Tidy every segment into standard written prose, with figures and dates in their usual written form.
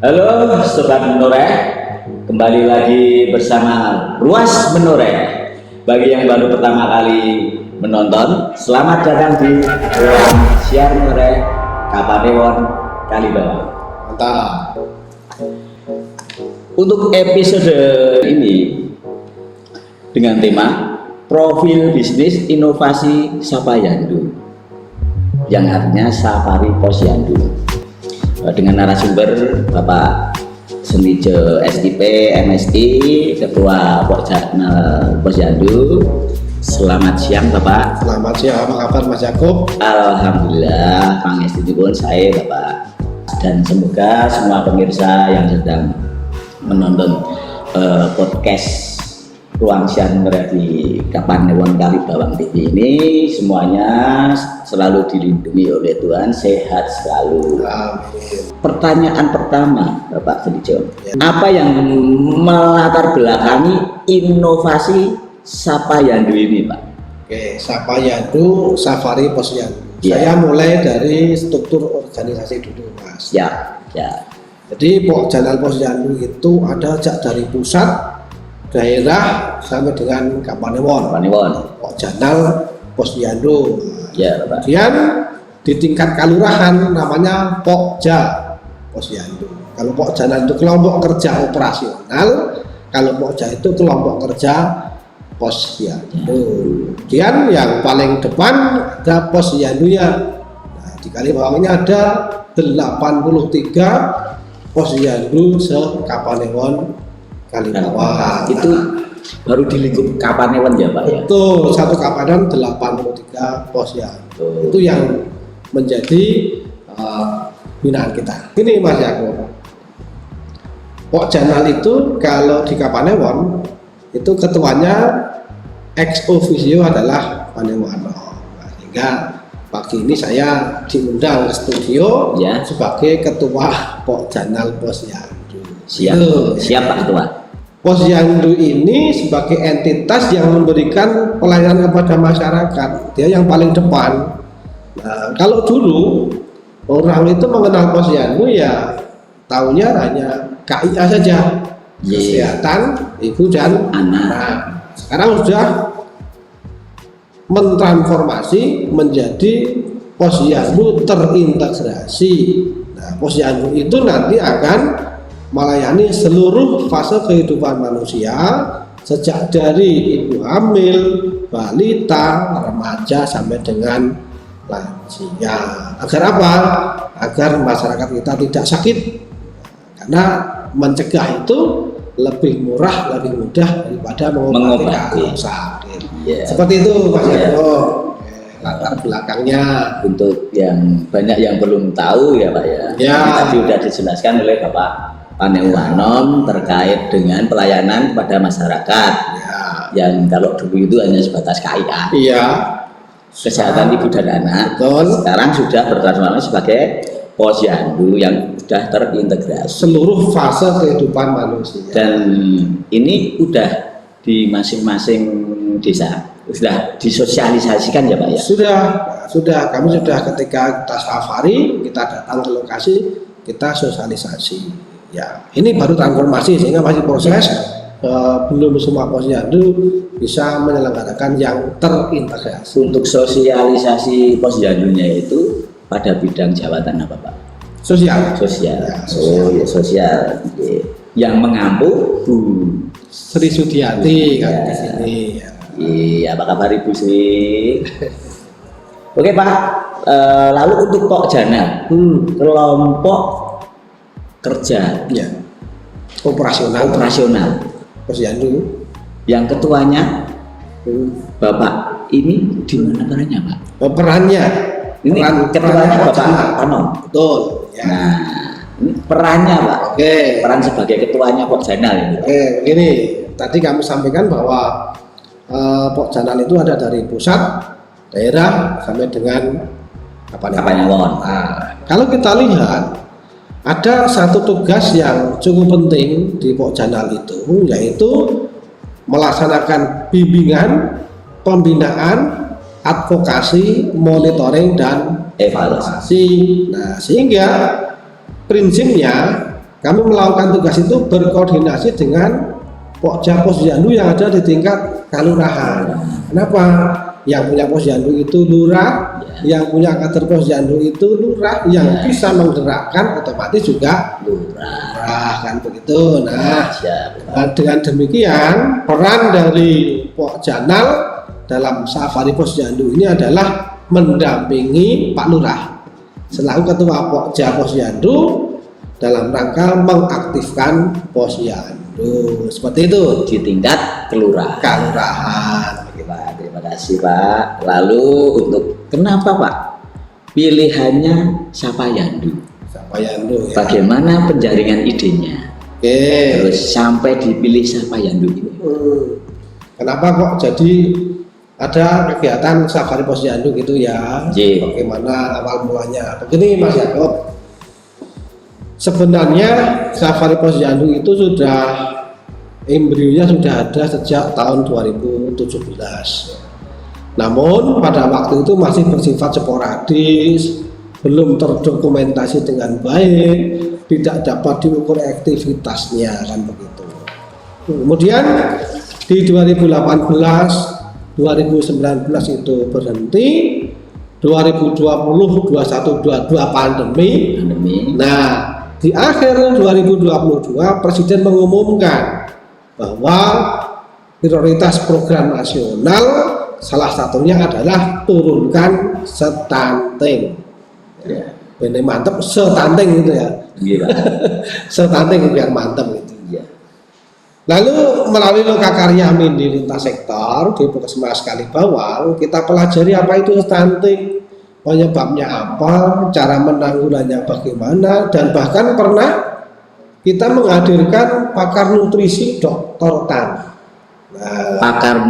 Halo Sobat Menoreh, kembali lagi bersama Ruas Menoreh. Bagi yang baru pertama kali menonton, selamat datang di ruang siar Menoreh Kapanewon Kalibawang. Mantap. Untuk episode ini dengan tema Profil Bisnis Inovasi Sapayandu, yang artinya Safari Posyandu, dengan narasumber Bapak Senijo SIP MSI, Ketua Pokjanal Posyandu. Selamat siang Bapak. Selamat siang, apa kabar Mas Yakub? Alhamdulillah, pangestunipun saya Bapak. Dan semoga semua pemirsa yang sedang menonton podcast Ruang Siar Menoreh di Kapanewon Kalibawang TV ini semuanya selalu dilindungi oleh Tuhan, sehat selalu. Amin. Pertanyaan pertama Bapak Senijo, apa yang melatar belakangi inovasi Sapayandu ini Pak? Oke, Sapayandu Safari Posyandu. Ya. Saya mulai dari struktur organisasi dulu Mas. Ya. Jadi Pokjanal Posyandu itu ada sejak dari pusat, daerah sampai dengan Kapanewon. Pokjanal Posyandu. Ya Bapak. Kemudian di tingkat kalurahan namanya Pokja Posyandu. Kalau Pokjanal itu kelompok kerja operasional, kalau Pokja itu kelompok kerja Posyandu. Kemudian yang paling depan ada Posyandunya. Nah, di Kalibawang ini ada 83 Posyandu se-Kapanewon Kalibawang. Itu baru di lingkup Kapanewon ya Pak ya? Itu satu Kapanewon 83 Posyandu. Itu yang menjadi binaan kita. Ini Mas Yakub. Pokjanal itu kalau di Kapanewon itu ketuanya ex officio adalah Panewano. Nah, sehingga pagi ini saya diundang ke studio Ya. sebagai ketua Pokjanal Posyandu. Siap Pak Ketua. Posyandu ini sebagai entitas yang memberikan pelayanan kepada masyarakat, dia yang paling depan. Nah, kalau dulu orang itu mengenal Posyandu ya taunya hanya KIA saja, kesehatan ibu dan Anak. anak. Sekarang sudah mentransformasi menjadi Posyandu terintegrasi. Nah, Posyandu itu nanti akan melayani seluruh fase kehidupan manusia, sejak dari ibu hamil, balita, remaja sampai dengan lansia. Agar apa? Agar masyarakat kita tidak sakit. Karena mencegah itu lebih murah, lebih mudah daripada mengobati kalau sakit. Yeah. Seperti itu Mas Yeah. Yakub. Latar belakangnya. Untuk yang banyak yang belum tahu ya Pak ya. Ya. Tadi sudah dijelaskan oleh Bapak Panewanom terkait dengan pelayanan kepada masyarakat. Ya. Yang kalau dulu itu hanya sebatas KIA. Iya. Kesehatan ibu dan anak. Betul. Sekarang sudah bertransformasi sebagai Posyandu yang sudah terintegrasi. Seluruh fase kehidupan manusia. Dan ini udah di masing-masing desa sudah disosialisasikan ya Pak ya? Sudah. Kami sudah ketika kita safari, kita datang ke lokasi, kita sosialisasi. Ya, ini baru transformasi sehingga masih proses. Belum semua Posyandu bisa menyelenggarakan yang terintegrasi. Untuk sosialisasi Posyandunya itu pada bidang jabatan apa Pak? Sosial. Sosial. Ya, Oh ya sosial. Oke. Yang mengampu Bu Sri Sudiati kan Ya. di sini. Ya. Iya, apa kabar Ibu Sri? Oke Pak, lalu untuk Pokjanal, kelompok kerja Ya. Operasional. Posyandu. yang ketuanya Bapak ini di mana perannya Pak? Perannya. Ini ketuanya Bapak Panom. Betul. Ya. Nah, ini perannya Pak. Oke. Peran sebagai ketuanya Pokjanal ini. Pak. Oke, begini. Tadi kami sampaikan bahwa Pokjanal itu ada dari pusat, daerah sampai dengan Kapanewon. Nah, kalau kita lihat ada satu tugas yang cukup penting di Pokjanal itu, yaitu melaksanakan bimbingan, pembinaan, advokasi, monitoring dan Evaluasi. Nah, sehingga prinsipnya kami melakukan tugas itu berkoordinasi dengan Pokja Posyandu yang ada di tingkat kelurahan. Kenapa? Yang punya Posyandu itu lurah, yang punya kader Posyandu itu lurah, yang bisa menggerakkan otomatis juga lurah, kan begitu. Nah, dengan demikian peran dari Pokjanal dalam Safari Posyandu ini adalah mendampingi Pak Lurah selaku ketua Pokja Posyandu dalam rangka mengaktifkan Posyandu, seperti itu di tingkat kelurahan. Oke, Pak, terima kasih Pak. Lalu untuk kenapa Pak pilihannya Sapayandu? Sapayandu ya. Bagaimana penjaringan idenya? Oke. Terus sampai dipilih Sapayandu ini. Kenapa kok jadi ada kegiatan Safari Posyandu gitu ya? Bagaimana awal mulanya? Begini Mas Yakob. Sebenarnya Safari Posyandu itu sudah embrionya sudah ada sejak tahun 2017. Namun pada waktu itu masih bersifat sporadis, belum terdokumentasi dengan baik, tidak dapat diukur aktivitasnya, kan begitu. Kemudian di 2018, 2019 itu berhenti, 2020, 21, 22 pandemi. Nah, di akhir 2022 Presiden mengumumkan bahwa prioritas program nasional salah satunya adalah turunkan stunting. Ini mantep, stunting gitu ya. Stunting biar mantep gitu. Lalu melalui lokakarya Amin di lintas sektor di Puskesmas Kalibawang, kita pelajari apa itu stunting, penyebabnya apa, cara menanggulannya bagaimana, dan bahkan pernah kita menghadirkan pakar nutrisi Dr. Tan. Nah, pakar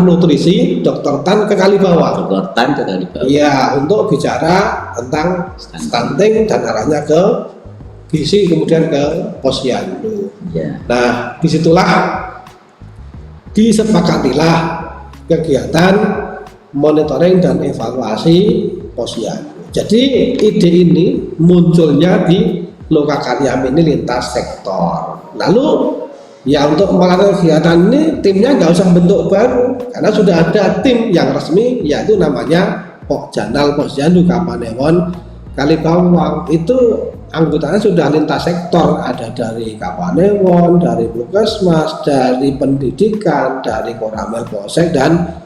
nutrisi Dr. Tan ke Kalibawang. Dr. Tan ke Kalibawang. Iya, untuk bicara tentang stunting dan arahnya ke gizi kemudian ke Posyandu. Nah, disitulah disepakatilah kegiatan monitoring dan evaluasi Posyandu. Jadi ide ini munculnya di lokakarya ini lintas sektor. Lalu ya untuk melakukan kegiatan ini timnya nggak usah bentuk baru karena sudah ada tim yang resmi yaitu namanya Pokjanal Posyandu Kapanewon Kalibawang. Itu anggotanya sudah lintas sektor, ada dari Kapanewon, dari Puskesmas, dari pendidikan, dari Koramil Polsek dan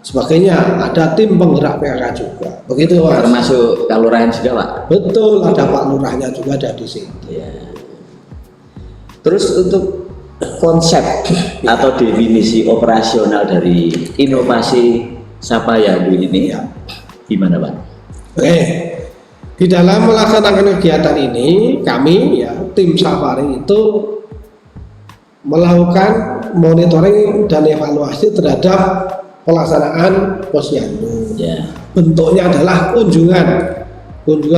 sebagainya. Ada tim penggerak PKK juga. Begitu Mas. Termasuk kelurahan juga Pak? Betul, ada Pak Lurahnya juga ada di sini. Terus untuk konsep atau definisi operasional dari inovasi Sapayandu ini gimana Pak? Oke. Di dalam melaksanakan kegiatan ini, kami ya tim Safari itu melakukan monitoring dan evaluasi terhadap pelaksanaan Posyandu. Bentuknya adalah kunjungan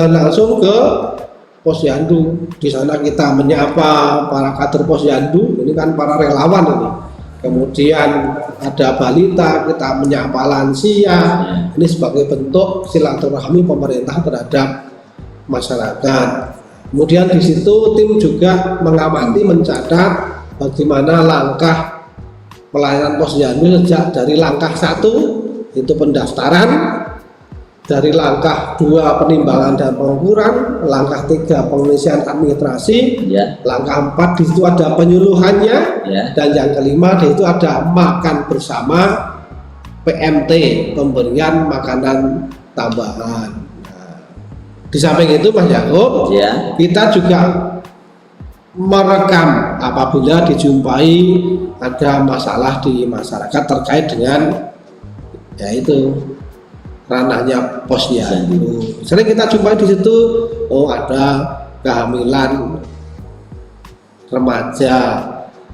langsung ke Posyandu. Di sana kita menyapa para kader Posyandu, ini kan para relawan ini. Kemudian ada balita, kita menyapa lansia. Ini sebagai bentuk silaturahmi pemerintah terhadap masyarakat. Kemudian di situ tim juga mengamati, mencatat bagaimana langkah pelayanan Posyandu sejak dari langkah 1 itu pendaftaran, dari langkah 2 penimbangan dan pengukuran, langkah 3 pengisian administrasi, langkah 4 di situ ada penyuluhannya, dan yang kelima di situ ada makan bersama PMT, pemberian makanan tambahan. Di samping itu Mas Yakob, kita juga merekam apabila dijumpai ada masalah di masyarakat terkait dengan yaitu ranahnya Posyandu. Sering kita jumpai di situ, oh ada kehamilan remaja,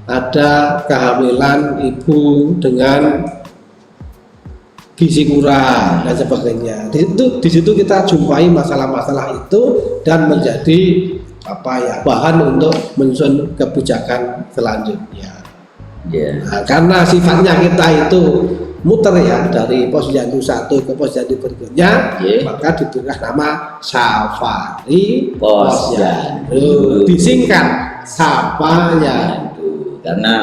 ada kehamilan ibu dengan gizi kurang dan sebagainya. Di situ kita jumpai masalah-masalah itu dan menjadi bahan untuk menyusun kebijakan selanjutnya. Nah, karena sifatnya kita itu muter ya dari posyandu 1 ke posyandu berikutnya, Iya. maka diberikan nama Safari Posyandu. Posyandu. Disingkat Sapanya. Yandu. Karena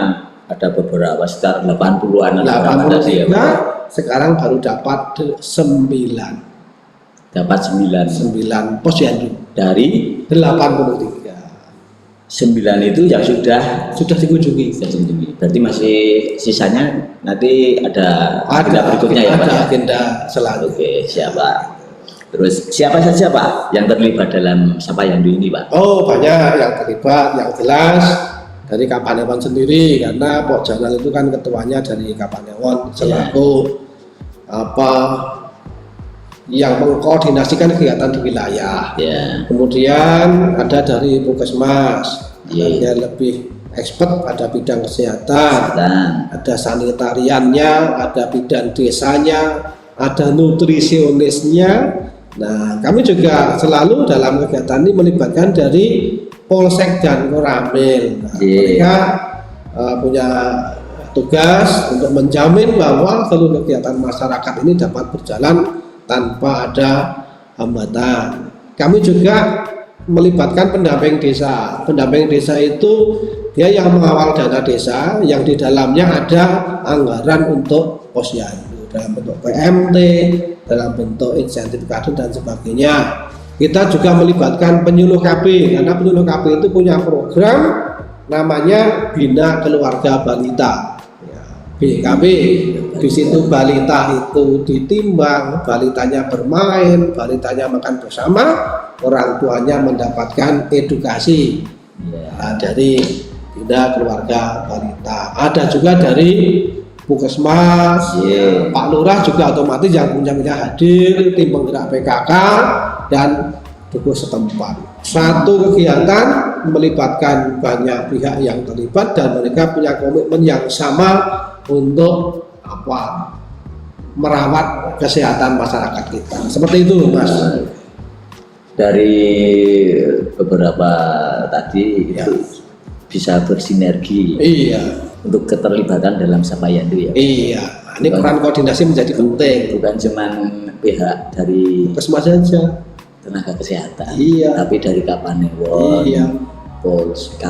ada beberapa sekitar 80-an tadi ya, 83 Pak. sekarang baru dapat 9 Dapat 9 posyandu dari 83 9 itu yang sudah dikunjungi. berarti masih sisanya nanti ada agenda berikutnya ya Pak ada ya? agenda selanjutnya. Oke, siapa? Terus siapa saja Pak yang terlibat dalam Sapa Yandu ini Pak? Oh, banyak yang terlibat, yang jelas dari Kapanewon sendiri, karena Pok Janal itu kan ketuanya dari Kapanewon selaku apa yang mengkoordinasikan kegiatan di wilayah. Ya, Kemudian ada dari Puskesmas, Iya. yang lebih expert pada bidang kesehatan, dan ada sanitariannya, ada bidan desanya, ada nutrisionisnya. Nah, kami juga selalu dalam kegiatan ini melibatkan dari Polsek dan Koramil. Nah, Iya. mereka punya tugas untuk menjamin bahwa seluruh kegiatan masyarakat ini dapat berjalan tanpa ada hambatan. Kami juga melibatkan pendamping desa. Pendamping desa itu dia yang mengawal dana desa, yang di dalamnya ada anggaran untuk posyandu dalam bentuk PMT, dalam bentuk insentif kadin dan sebagainya. Kita juga melibatkan penyuluh KB, karena penyuluh KB itu punya program namanya Bina Keluarga Balita. Ya, BKB. Di situ balita itu ditimbang, balitanya bermain, balitanya makan bersama, orang tuanya mendapatkan edukasi. Nah, dari Bina Keluarga Balita. Ada juga dari Puskesmas, Iya. Pak Lurah juga otomatis yang punya hadir, tim penggerak PKK dan dukuh setempat. Satu kegiatan melibatkan banyak pihak yang terlibat dan mereka punya komitmen yang sama untuk merawat kesehatan masyarakat kita. Seperti itu, Mas. dari beberapa tadi itu bisa bersinergi Iya, untuk keterlibatan dalam Sapa Yandu ya. iya. Nah, ini peran koordinasi menjadi penting. Bukan cuman pihak dari Puskesmas saja. tenaga kesehatan, Iya. tapi dari Kapanewon, Iya. Polsek,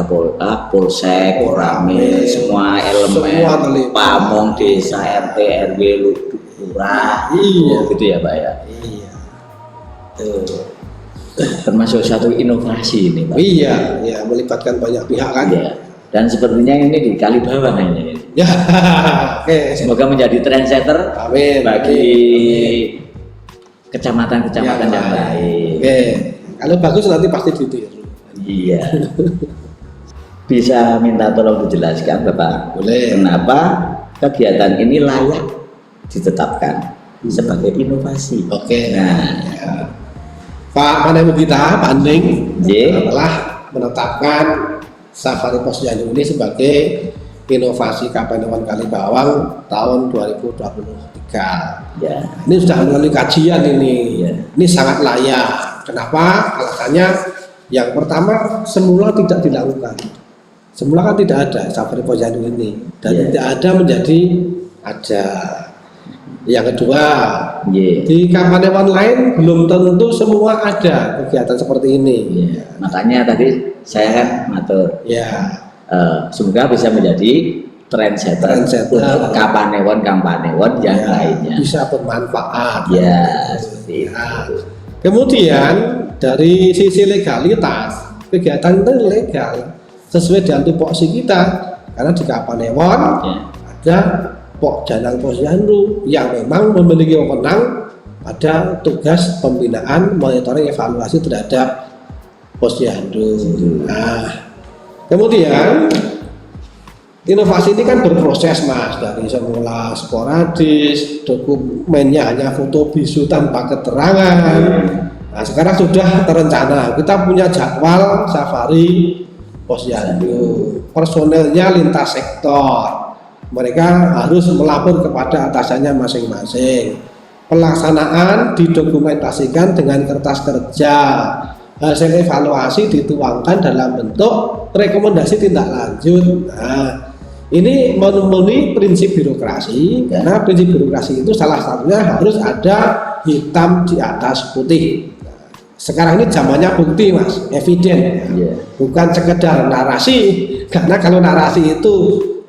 Koramil, semua elemen, Semua terlibat. pamong, desa, RT, RW, lurah, Iya. gitu ya Pak ya. Iya. Termasuk satu inovasi ini Pak. Iya, ya melibatkan banyak pihak kan. Iya. Dan sepertinya ini di Kalibawang ini. Ya, oke. Semoga menjadi trendsetter Amin. bagi Amin. kecamatan-kecamatan yang lain. Oke. Kalau bagus nanti pasti ditiru. Iya. Bisa minta tolong dijelaskan Bapak, Boleh. kenapa kegiatan ini layak ditetapkan sebagai inovasi? Oke. Nah, Ya. Pak Panemon kita, Pak Anding, Iya. telah menetapkan Safari Posyandu ini sebagai inovasi Kapanewon Kalibawang tahun 2023. ya, Ini sudah melalui kajian ini. Iya. Ini sangat layak. Kenapa? Alasannya yang pertama semula tidak dilakukan. Semula kan tidak ada Safari Posyandu ini dan Iya. tidak ada menjadi ada. Yang kedua, iya. di Kapanewon lain belum tentu semua ada kegiatan seperti ini. Iya. Makanya tadi saya kan matur, Ya, semoga bisa menjadi trendsetter Trendsetter. untuk Kapanewon yang ya, lainnya. bisa bermanfaat. Ya, seperti Nah, itu. kemudian dari sisi legalitas, kegiatan itu legal sesuai dengan tupoksi kita, karena di Kapanewon Ya. ada Pok Janal Posyandu yang memang memiliki wewenang pada tugas pembinaan, monitoring, evaluasi terhadap posyandu. Nah, kemudian inovasi ini kan berproses Mas, dari semula sporadis, dokumennya hanya foto bisu tanpa keterangan. Nah, sekarang sudah terencana, kita punya jadwal safari posyandu, personelnya lintas sektor. Mereka harus melapor kepada atasannya masing-masing. Pelaksanaan didokumentasikan dengan kertas kerja. Hasil evaluasi dituangkan dalam bentuk rekomendasi tindak lanjut. Nah, Ini memenuhi prinsip birokrasi, karena prinsip birokrasi itu salah satunya harus ada hitam di atas putih. Sekarang ini zamannya bukti mas, eviden, bukan sekedar narasi. Karena kalau narasi itu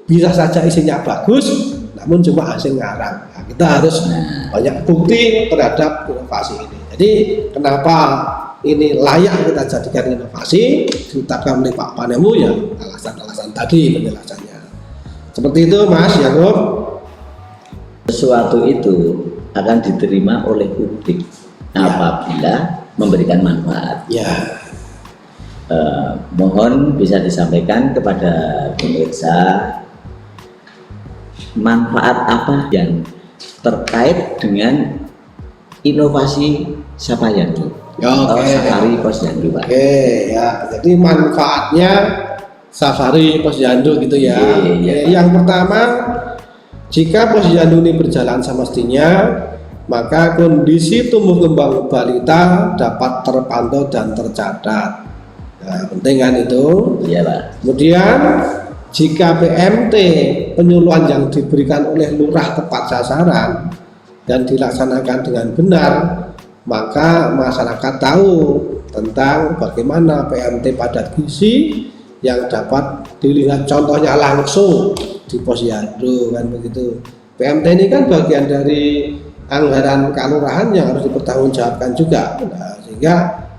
bisa saja isinya bagus, namun cuma hasil ngarang. Nah, kita harus banyak bukti terhadap inovasi ini. Jadi kenapa ini layak kita jadikan inovasi, ditetapkan oleh Pak Panemu ya alasan-alasan tadi penjelasannya. Seperti itu Mas Yakub. Sesuatu itu akan diterima oleh publik apabila memberikan manfaat. Ya. Mohon bisa disampaikan kepada pemirsa manfaat apa yang terkait dengan inovasi Sapayandu atau Safari Posyandu, Pak. Oke, ya. Jadi manfaatnya Safari Posyandu gitu ya. Yang pertama, jika Posyandu ini berjalan semestinya, maka kondisi tumbuh kembang balita dapat terpantau dan tercatat. Nah, penting kan itu? Iya, Pak. Kemudian jika PMT penyuluhan yang diberikan oleh lurah tepat sasaran dan dilaksanakan dengan benar, maka masyarakat tahu tentang bagaimana PMT padat gizi yang dapat dilihat contohnya langsung di Posyandu kan begitu. PMT ini kan bagian dari anggaran kelurahan yang harus dipertanggungjawabkan juga. Nah, sehingga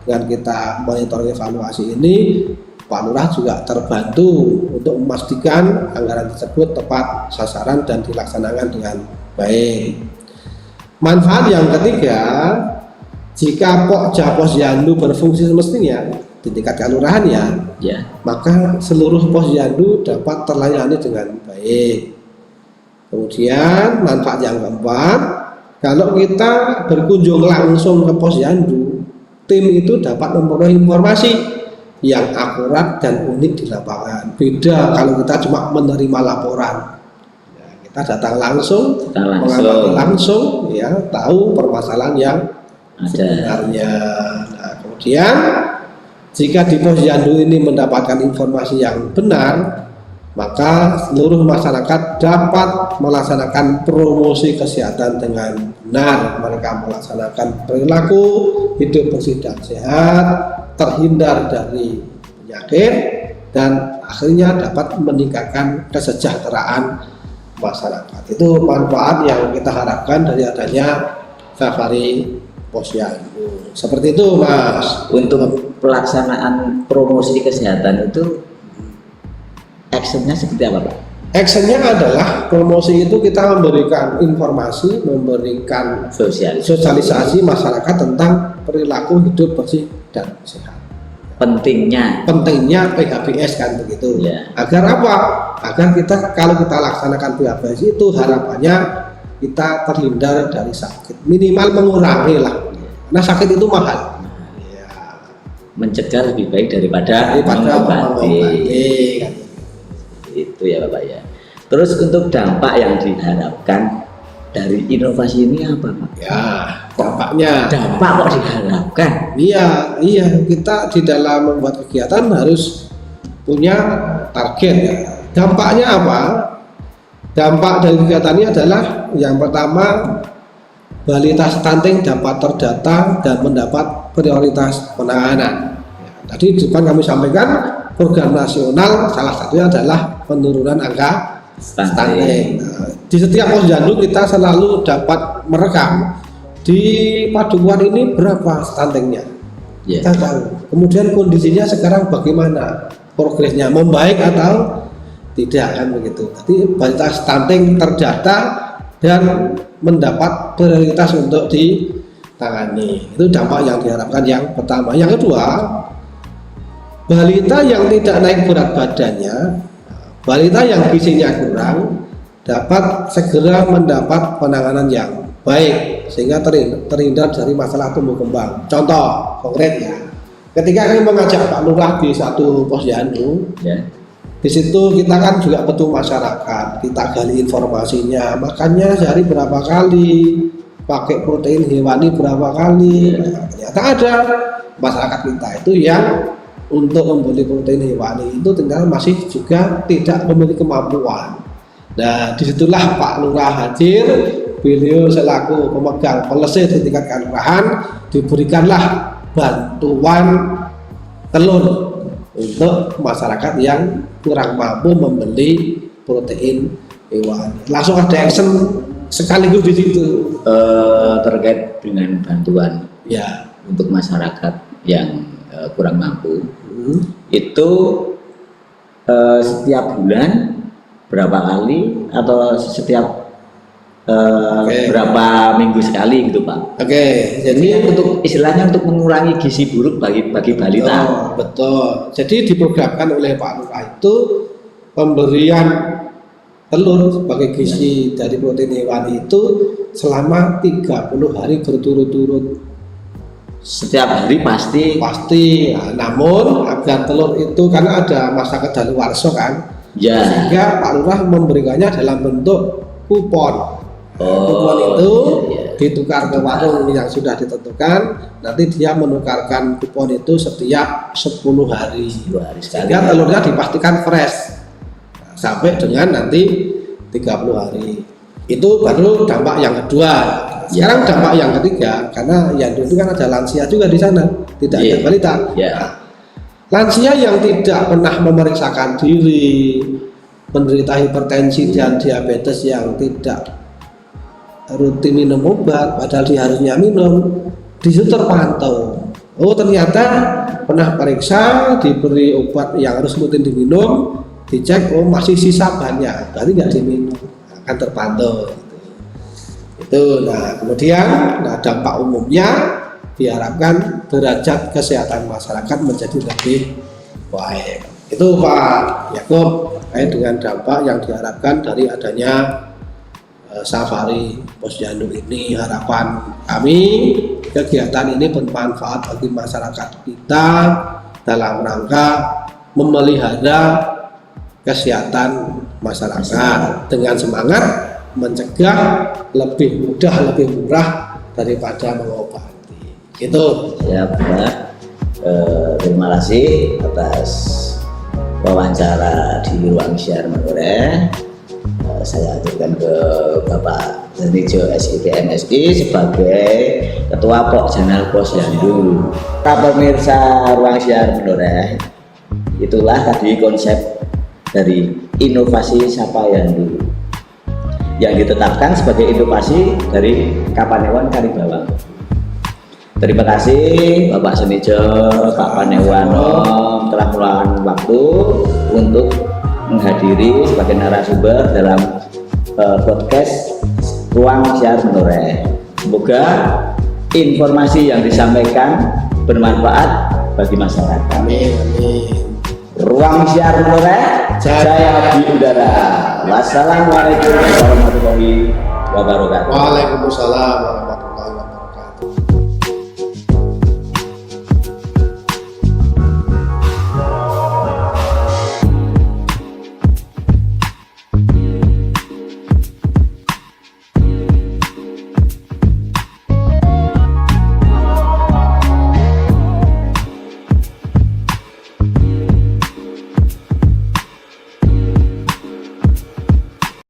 dengan kita monitor evaluasi ini, Pak Lurah juga terbantu untuk memastikan anggaran tersebut tepat sasaran dan dilaksanakan dengan baik. Manfaat yang ketiga, jika Pokja Posyandu berfungsi semestinya di tingkat kelurahan ya, maka seluruh Posyandu dapat terlayani dengan baik. Kemudian manfaat yang keempat, kalau kita berkunjung langsung ke Posyandu, tim itu dapat memperoleh informasi yang akurat dan unik di lapangan. Beda kalau kita cuma menerima laporan. Ya, kita datang langsung, mengamati langsung, ya, tahu permasalahan yang sebenarnya. Nah, kemudian jika di Posyandu ini mendapatkan informasi yang benar, maka seluruh masyarakat dapat melaksanakan promosi kesehatan dengan benar. Mereka melaksanakan perilaku hidup bersih dan sehat, terhindar dari penyakit, dan akhirnya dapat meningkatkan kesejahteraan masyarakat. Itu manfaat yang kita harapkan dari adanya Safari Posyandu. Seperti itu Mas. Untuk pelaksanaan promosi kesehatan itu actionnya seperti apa Pak? Actionnya adalah promosi itu kita memberikan informasi, memberikan sosialisasi masyarakat tentang perilaku hidup bersih dan sehat. Pentingnya PHBS kan begitu. Agar apa? Agar kita kalau kita laksanakan PHBS itu harapannya kita terhindar dari sakit, minimal mengurangi lah. Nah sakit itu mahal. Mencegah lebih baik daripada mengobati. Itu ya Bapak ya. Terus untuk dampak yang diharapkan dari inovasi ini apa Pak? Ya, dampaknya. Dampak kok diharapkan? Iya, kita di dalam membuat kegiatan harus punya target ya. Dampaknya apa? Dampak dari kegiatan ini adalah yang pertama, balita stunting dapat terdata dan mendapat prioritas penanganan. Ya, tadi di depan kami sampaikan program nasional salah satunya adalah penurunan angka stunting. Nah, di setiap Posyandu kita selalu dapat merekam di Padukuhan ini berapa stuntingnya. Kita tahu. Kemudian kondisinya sekarang bagaimana, progresnya membaik atau tidak kan begitu. Jadi balita stunting terdata dan mendapat prioritas untuk ditangani. Itu dampak yang diharapkan yang pertama. Yang kedua, balita yang tidak naik berat badannya, balita yang gizinya kurang, dapat segera mendapat penanganan yang baik sehingga terhindar dari masalah tumbuh kembang. Contoh konkretnya, ketika kami mengajak Pak Lurah di satu Posyandu, di situ kita kan juga ketemu masyarakat, kita gali informasinya, makannya sehari berapa kali, pakai protein hewani berapa kali. Nah, ternyata ada masyarakat kita itu yang untuk membeli protein hewani itu tinggal masih juga tidak memiliki kemampuan. Nah, disitulah Pak Lurah hadir, beliau selaku pemegang policy di tingkat kelurahan diberikanlah bantuan telur untuk masyarakat yang kurang mampu membeli protein hewani. Langsung ada action sekaligus di situ. Terkait dengan bantuan Ya, untuk masyarakat yang kurang mampu, itu setiap bulan berapa kali atau setiap berapa minggu sekali gitu Pak? Oke, Jadi untuk istilahnya untuk mengurangi gizi buruk bagi balita. Betul. Jadi diprogramkan oleh Pak Lurah itu pemberian telur sebagai gizi dari protein hewani itu selama 30 hari berturut-turut. Setiap hari pasti. Nah, namun agar telur itu karena ada masa kadaluarsa kan, Ya. sehingga Pak Lurah memberikannya dalam bentuk kupon. Kupon itu ditukar ke warung yang sudah ditentukan, nanti dia menukarkan kupon itu setiap 10 hari. 2 hari sekali. Sehingga telurnya dipastikan fresh. Nah, sampai dengan nanti 30 hari. Itu baru dampak yang kedua. Sekarang dampak yang ketiga, karena Yandu itu kan ada lansia juga di sana, tidak ada balita. Nah, lansia yang tidak pernah memeriksakan diri, penderita hipertensi dan diabetes yang tidak rutin minum obat, padahal dia harusnya minum, disitu terpantau. Oh, ternyata pernah periksa, diberi obat yang harus rutin diminum, dicek, oh masih sisa banyak, berarti nggak diminum, akan terpantau. Itu. Nah, kemudian dampak umumnya diharapkan derajat kesehatan masyarakat menjadi lebih baik. Itu Pak Yakub terkait dengan dampak yang diharapkan dari adanya safari Posyandu ini. Harapan kami kegiatan ini bermanfaat bagi masyarakat kita dalam rangka memelihara kesehatan masyarakat dengan semangat mencegah lebih mudah, lebih murah daripada mengobati. Itu. Ya, Pak. Terima kasih atas wawancara di ruang siar Manore. Saya aturkan ke Bapak Zenijo SIP MSI sebagai Ketua Pokjanal Posyandu. Para pemirsa ruang siar Manore, itulah tadi konsep dari inovasi Sapa Yandu yang ditetapkan sebagai inovasi dari Kapanewon Kalibawang. Terima kasih Bapak Zenijo, Pak Panewano telah meluangkan waktu untuk menghadiri sebagai narasumber dalam podcast Ruang Siar Manore. Semoga informasi yang disampaikan bermanfaat bagi masyarakat. Amin, amin. Ruang Siar Manore, jaya di udara. Wassalamualaikum warahmatullahi wabarakatuh. Waalaikumsalam warahmatullahi wabarakatuh.